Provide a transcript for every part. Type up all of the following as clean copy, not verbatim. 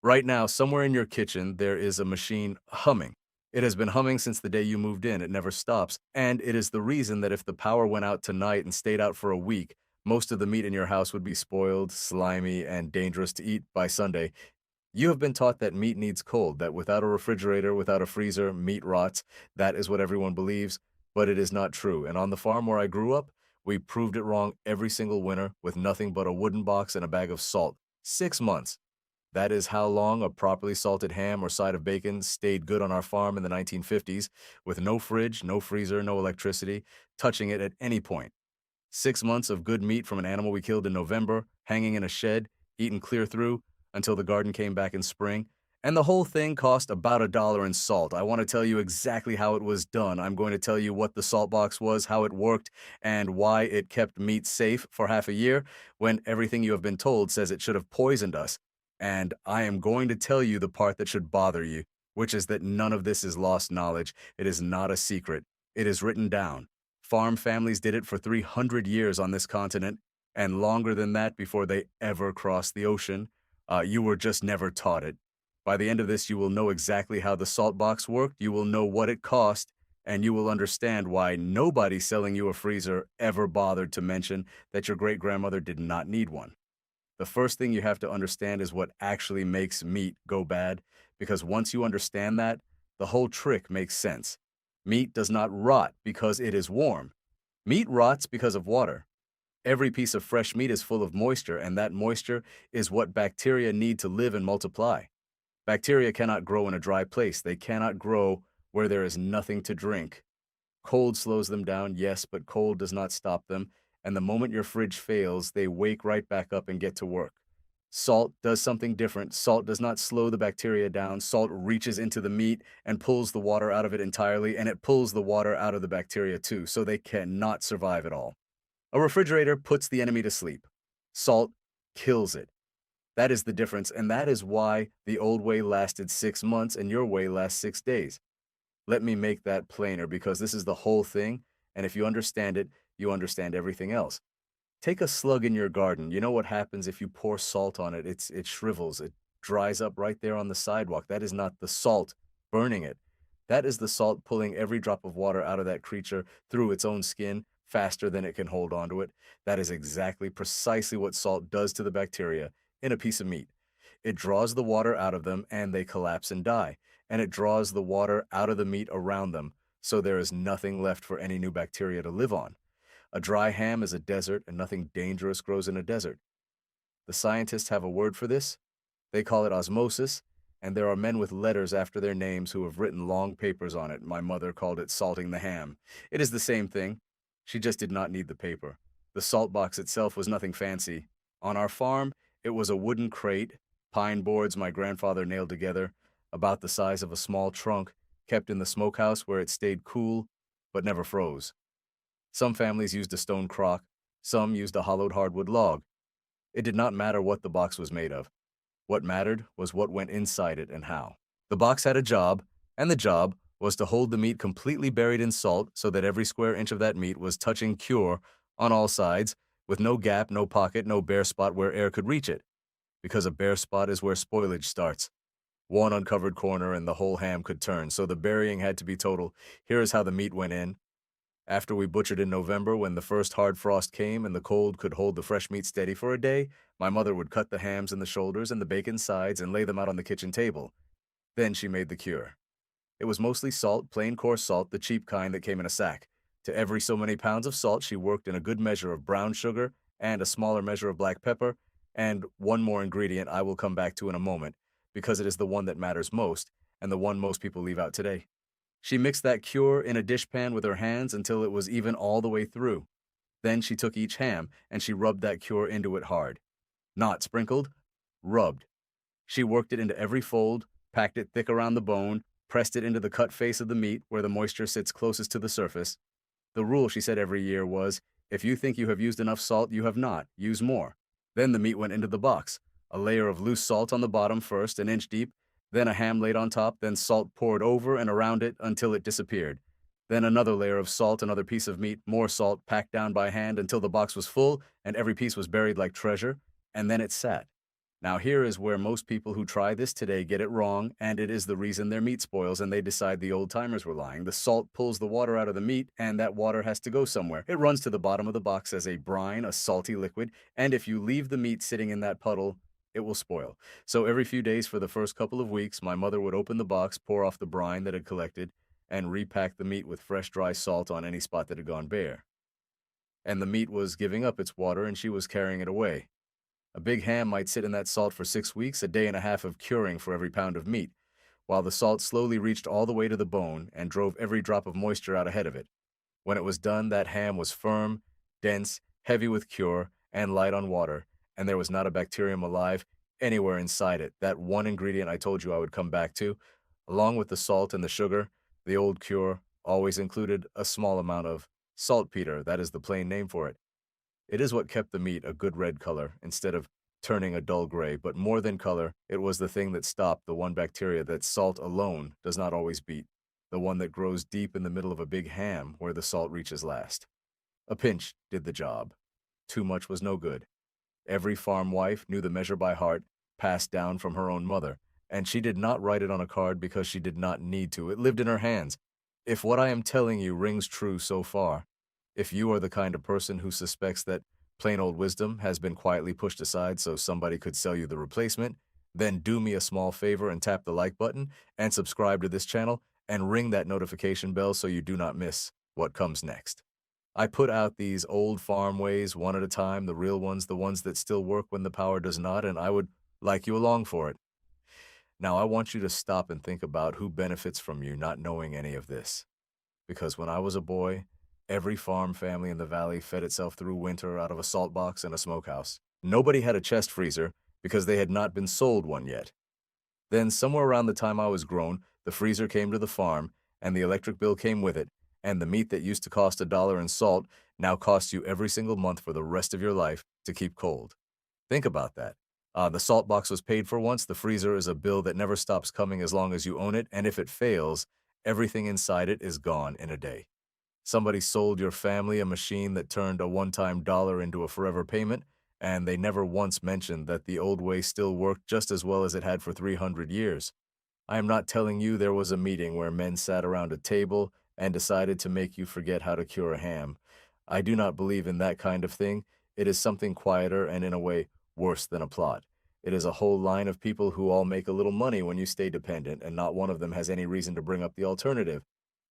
Right now, somewhere in your kitchen, there is a machine humming. It has been humming since the day you moved in. It never stops. And it is the reason that if the power went out tonight and stayed out for a week, most of the meat in your house would be spoiled, slimy, and dangerous to eat by Sunday. You have been taught that meat needs cold, that without a refrigerator, without a freezer, meat rots. That is what everyone believes, but it is not true. And on the farm where I grew up, we proved it wrong every single winter with nothing but a wooden box and a bag of salt. 6 months. That is how long a properly salted ham or side of bacon stayed good on our farm in the 1950s, with no fridge, no freezer, no electricity, touching it at any point. 6 months of good meat from an animal we killed in November, hanging in a shed, eaten clear through until the garden came back in spring. And the whole thing cost about $1 in salt. I want to tell you exactly how it was done. I'm going to tell you what the salt box was, how it worked, and why it kept meat safe for half a year when everything you have been told says it should have poisoned us. And I am going to tell you the part that should bother you, which is that none of this is lost knowledge. It is not a secret. It is written down. Farm families did it for 300 years on this continent, and longer than that before they ever crossed the ocean. You were just never taught it. By the end of this, you will know exactly how the salt box worked, you will know what it cost, and you will understand why nobody selling you a freezer ever bothered to mention that your great grandmother did not need one. The first thing you have to understand is what actually makes meat go bad, because once you understand that, the whole trick makes sense. Meat does not rot because it is warm. Meat rots because of water. Every piece of fresh meat is full of moisture, and that moisture is what bacteria need to live and multiply. Bacteria cannot grow in a dry place. They cannot grow where there is nothing to drink. Cold slows them down, yes, but cold does not stop them. And the moment your fridge fails, they wake right back up and get to work. Salt does something different. Salt does not slow the bacteria down. Salt reaches into the meat and pulls the water out of it entirely, and it pulls the water out of the bacteria too, so they cannot survive at all. A refrigerator puts the enemy to sleep. Salt kills it. That is the difference, and that is why the old way lasted 6 months and your way lasts 6 days. Let me make that plainer because this is the whole thing, and if you understand it, you understand everything else. Take a slug in your garden. You know what happens if you pour salt on it? It shrivels, it dries up right there on the sidewalk. That is not the salt burning it. That is the salt pulling every drop of water out of that creature through its own skin faster than it can hold onto it. That is exactly precisely what salt does to the bacteria in a piece of meat. It draws the water out of them and they collapse and die, and it draws the water out of the meat around them, so there is nothing left for any new bacteria to live on. A dry ham is a desert, and nothing dangerous grows in a desert. The scientists have a word for this. They call it osmosis, and there are men with letters after their names who have written long papers on it. My mother called it salting the ham. It is the same thing. She just did not need the paper. The salt box itself was nothing fancy. On our farm, it was a wooden crate, pine boards my grandfather nailed together, about the size of a small trunk, kept in the smokehouse where it stayed cool but never froze. Some families used a stone crock, some used a hollowed hardwood log. It did not matter what the box was made of. What mattered was what went inside it and how. The box had a job, and the job was to hold the meat completely buried in salt so that every square inch of that meat was touching cure on all sides, with no gap, no pocket, no bare spot where air could reach it, because a bare spot is where spoilage starts. One uncovered corner and the whole ham could turn, so the burying had to be total. Here is how the meat went in. After we butchered in November, when the first hard frost came and the cold could hold the fresh meat steady for a day, my mother would cut the hams and the shoulders and the bacon sides and lay them out on the kitchen table. Then she made the cure. It was mostly salt, plain coarse salt, the cheap kind that came in a sack. To every so many pounds of salt, she worked in a good measure of brown sugar and a smaller measure of black pepper, and one more ingredient I will come back to in a moment, because it is the one that matters most, and the one most people leave out today. She mixed that cure in a dishpan with her hands until it was even all the way through. Then she took each ham and she rubbed that cure into it hard. Not sprinkled, rubbed. She worked it into every fold, packed it thick around the bone, pressed it into the cut face of the meat where the moisture sits closest to the surface. The rule, she said every year, was if you think you have used enough salt, you have not. Use more. Then the meat went into the box. A layer of loose salt on the bottom first, an inch deep, then a ham laid on top, then salt poured over and around it until it disappeared. Then another layer of salt, another piece of meat, more salt packed down by hand until the box was full and every piece was buried like treasure, and then it sat. Now, here is where most people who try this today get it wrong, and it is the reason their meat spoils and they decide the old timers were lying. The salt pulls the water out of the meat, and that water has to go somewhere. It runs to the bottom of the box as a brine, a salty liquid, and if you leave the meat sitting in that puddle, it will spoil. So every few days for the first couple of weeks, my mother would open the box, pour off the brine that had collected, and repack the meat with fresh, dry salt on any spot that had gone bare. And the meat was giving up its water, and she was carrying it away. A big ham might sit in that salt for 6 weeks, a day and a half of curing for every pound of meat, while the salt slowly reached all the way to the bone and drove every drop of moisture out ahead of it. When it was done, that ham was firm, dense, heavy with cure, and light on water, and there was not a bacterium alive anywhere inside it. That one ingredient I told you I would come back to, along with the salt and the sugar, the old cure always included a small amount of saltpeter. That is the plain name for it. It is what kept the meat a good red color instead of turning a dull gray, but more than color, it was the thing that stopped the one bacteria that salt alone does not always beat, the one that grows deep in the middle of a big ham where the salt reaches last. A pinch did the job. Too much was no good. Every farm wife knew the measure by heart, passed down from her own mother, and she did not write it on a card because she did not need to. It lived in her hands. If what I am telling you rings true so far, if you are the kind of person who suspects that plain old wisdom has been quietly pushed aside so somebody could sell you the replacement, then do me a small favor and tap the like button and subscribe to this channel and ring that notification bell so you do not miss what comes next. I put out these old farm ways one at a time, the real ones, the ones that still work when the power does not, and I would like you along for it. Now, I want you to stop and think about who benefits from you not knowing any of this. Because when I was a boy, every farm family in the valley fed itself through winter out of a salt box and a smokehouse. Nobody had a chest freezer because they had not been sold one yet. Then, somewhere around the time I was grown, the freezer came to the farm, and the electric bill came with it, and the meat that used to cost $1 in salt now costs you every single month for the rest of your life to keep cold. Think about that. The salt box was paid for once. The freezer is a bill that never stops coming as long as you own it, and if it fails, everything inside it is gone in a day. Somebody sold your family a machine that turned a one-time dollar into a forever payment, and they never once mentioned that the old way still worked just as well as it had for 300 years. I am not telling you there was a meeting where men sat around a table and decided to make you forget how to cure a ham. I do not believe in that kind of thing. It is something quieter and, in a way, worse than a plot. It is a whole line of people who all make a little money when you stay dependent, and not one of them has any reason to bring up the alternative.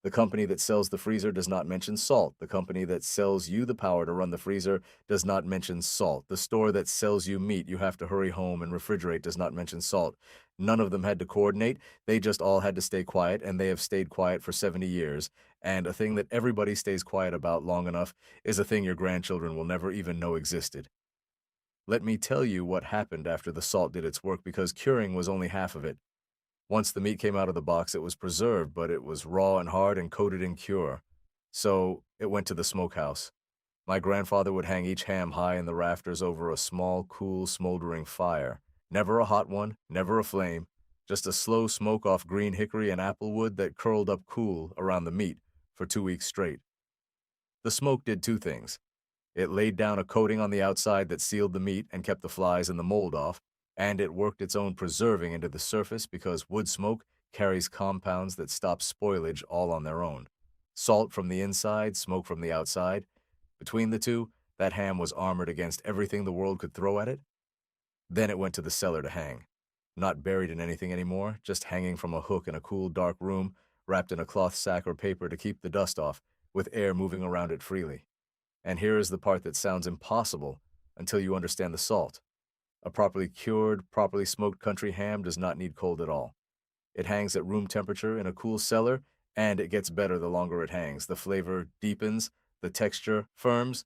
The company that sells the freezer does not mention salt. The company that sells you the power to run the freezer does not mention salt. The store that sells you meat you have to hurry home and refrigerate does not mention salt. None of them had to coordinate. They just all had to stay quiet, and they have stayed quiet for 70 years. And a thing that everybody stays quiet about long enough is a thing your grandchildren will never even know existed. Let me tell you what happened after the salt did its work, because curing was only half of it. Once the meat came out of the box, it was preserved, but it was raw and hard and coated in cure. So it went to the smokehouse. My grandfather would hang each ham high in the rafters over a small, cool, smoldering fire. Never a hot one, never a flame, just a slow smoke off green hickory and apple wood that curled up cool around the meat for 2 weeks straight. The smoke did two things. It laid down a coating on the outside that sealed the meat and kept the flies and the mold off, and it worked its own preserving into the surface because wood smoke carries compounds that stop spoilage all on their own. Salt from the inside, smoke from the outside. Between the two, that ham was armored against everything the world could throw at it. Then it went to the cellar to hang. Not buried in anything anymore, just hanging from a hook in a cool, dark room, wrapped in a cloth sack or paper to keep the dust off, with air moving around it freely. And here is the part that sounds impossible until you understand the salt. A properly cured, properly smoked country ham does not need cold at all. It hangs at room temperature in a cool cellar, and it gets better the longer it hangs. The flavor deepens, the texture firms.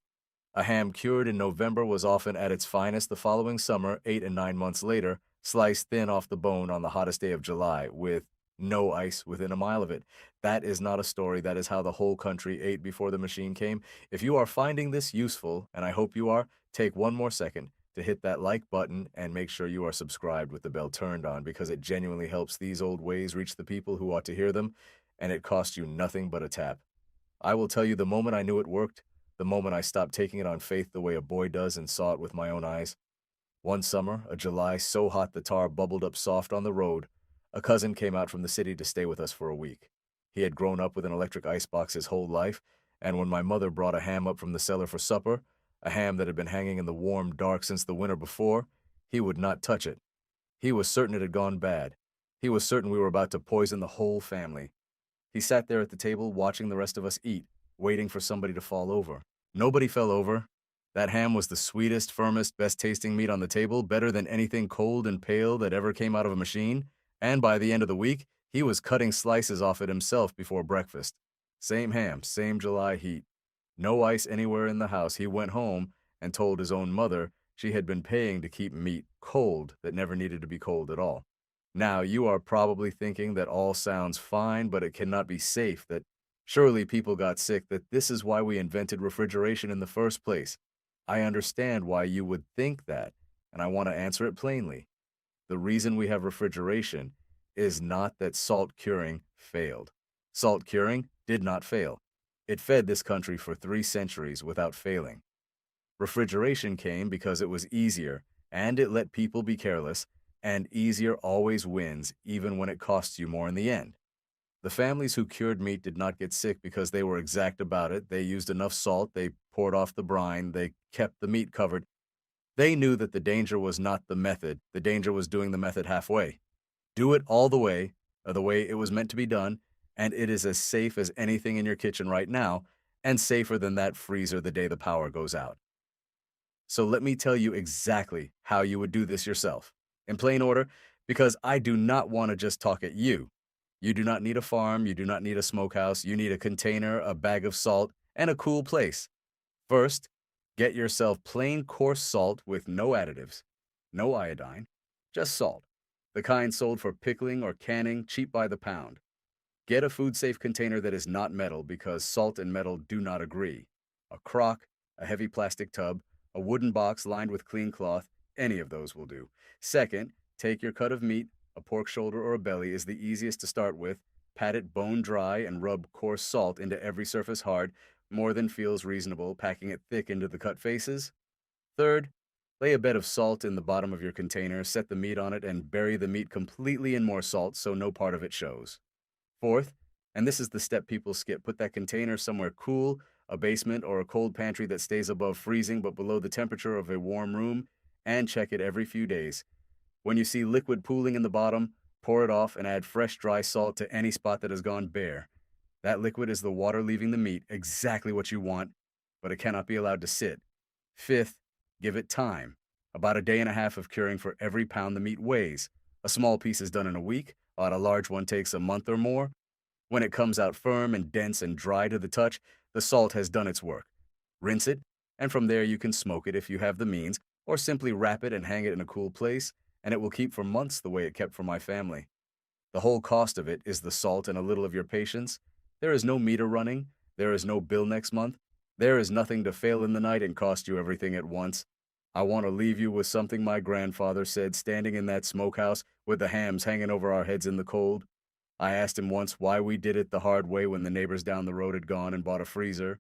A ham cured in November was often at its finest the following summer, 8 and 9 months later, sliced thin off the bone on the hottest day of July, with no ice within a mile of it. That is not a story. That is how the whole country ate before the machine came. If you are finding this useful, and I hope you are, take one more second to hit that like button and make sure you are subscribed with the bell turned on, because it genuinely helps these old ways reach the people who ought to hear them, and it costs you nothing but a tap. I will tell you, the moment I knew it worked, the moment I stopped taking it on faith the way a boy does and saw it with my own eyes, One summer, a July so hot the tar bubbled up soft on the road, a cousin came out from the city to stay with us for a week. He had grown up with an electric icebox his whole life, and when my mother brought a ham up from the cellar for supper, a ham that had been hanging in the warm dark since the winter before, he would not touch it. He was certain it had gone bad. He was certain we were about to poison the whole family. He sat there at the table watching the rest of us eat, waiting for somebody to fall over. Nobody fell over. That ham was the sweetest, firmest, best tasting meat on the table, better than anything cold and pale that ever came out of a machine, and by the end of the week, he was cutting slices off it himself before breakfast. Same ham, same July heat. No ice anywhere in the house. He went home and told his own mother she had been paying to keep meat cold that never needed to be cold at all. Now, you are probably thinking that all sounds fine, but it cannot be safe, that surely people got sick, that this is why we invented refrigeration in the first place. I understand why you would think that, and I want to answer it plainly. The reason we have refrigeration is not that salt curing failed. Salt curing did not fail. It fed this country for 3 centuries without failing. Refrigeration came because it was easier, and it let people be careless, and easier always wins, even when it costs you more in the end. The families who cured meat did not get sick because they were exact about it. They used enough salt, they poured off the brine, they kept the meat covered. They knew that the danger was not the method, the danger was doing the method halfway. Do it all the way it was meant to be done, and it is as safe as anything in your kitchen right now, and safer than that freezer the day the power goes out. So let me tell you exactly how you would do this yourself. In plain order, because I do not want to just talk at you. You do not need a farm, you do not need a smokehouse, you need a container, a bag of salt, and a cool place. First, get yourself plain coarse salt with no additives, no iodine, just salt, the kind sold for pickling or canning, cheap by the pound. Get a food-safe container that is not metal because salt and metal do not agree. A crock, a heavy plastic tub, a wooden box lined with clean cloth, any of those will do. Second, take your cut of meat, a pork shoulder or a belly is the easiest to start with, pat it bone dry and rub coarse salt into every surface hard, more than feels reasonable, packing it thick into the cut faces. Third, lay a bed of salt in the bottom of your container, set the meat on it, and bury the meat completely in more salt so no part of it shows. Fourth, and this is the step people skip, put that container somewhere cool, a basement or a cold pantry that stays above freezing but below the temperature of a warm room, and check it every few days. When you see liquid pooling in the bottom, pour it off and add fresh dry salt to any spot that has gone bare. That liquid is the water leaving the meat, exactly what you want, but it cannot be allowed to sit. Fifth, give it time. About a day and a half of curing for every pound the meat weighs. A small piece is done in a week, while a large one takes a month or more. When it comes out firm and dense and dry to the touch, the salt has done its work. Rinse it, and from there you can smoke it if you have the means, or simply wrap it and hang it in a cool place, and it will keep for months the way it kept for my family. The whole cost of it is the salt and a little of your patience. There is no meter running. There is no bill next month. There is nothing to fail in the night and cost you everything at once. I want to leave you with something my grandfather said standing in that smokehouse with the hams hanging over our heads in the cold. I asked him once why we did it the hard way when the neighbors down the road had gone and bought a freezer.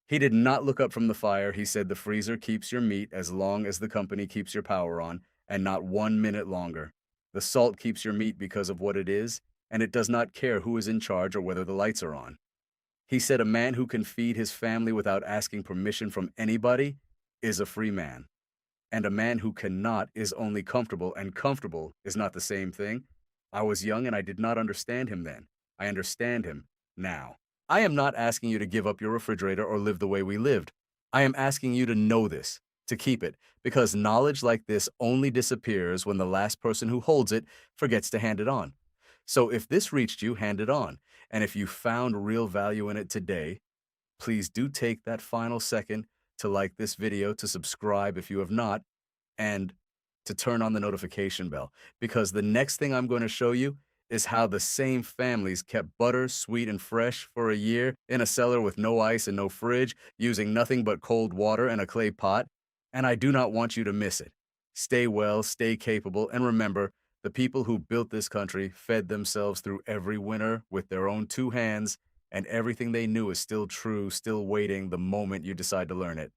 He did not look up from the fire. He said the freezer keeps your meat as long as the company keeps your power on, and not 1 minute longer. The salt keeps your meat because of what it is, and it does not care who is in charge or whether the lights are on. He said a man who can feed his family without asking permission from anybody is a free man. And a man who cannot is only comfortable, and comfortable is not the same thing. I was young and I did not understand him then. I understand him now. I am not asking you to give up your refrigerator or live the way we lived. I am asking you to know this, to keep it, because knowledge like this only disappears when the last person who holds it forgets to hand it on. So if this reached you, hand it on. And if you found real value in it today, please do take that final second to like this video, to subscribe if you have not, and to turn on the notification bell, because the next thing I'm going to show you is how the same families kept butter sweet and fresh for a year in a cellar with no ice and no fridge, using nothing but cold water and a clay pot, and I do not want you to miss it. Stay well, stay capable, and remember, the people who built this country fed themselves through every winter with their own 2 hands, and everything they knew is still true, still waiting the moment you decide to learn it.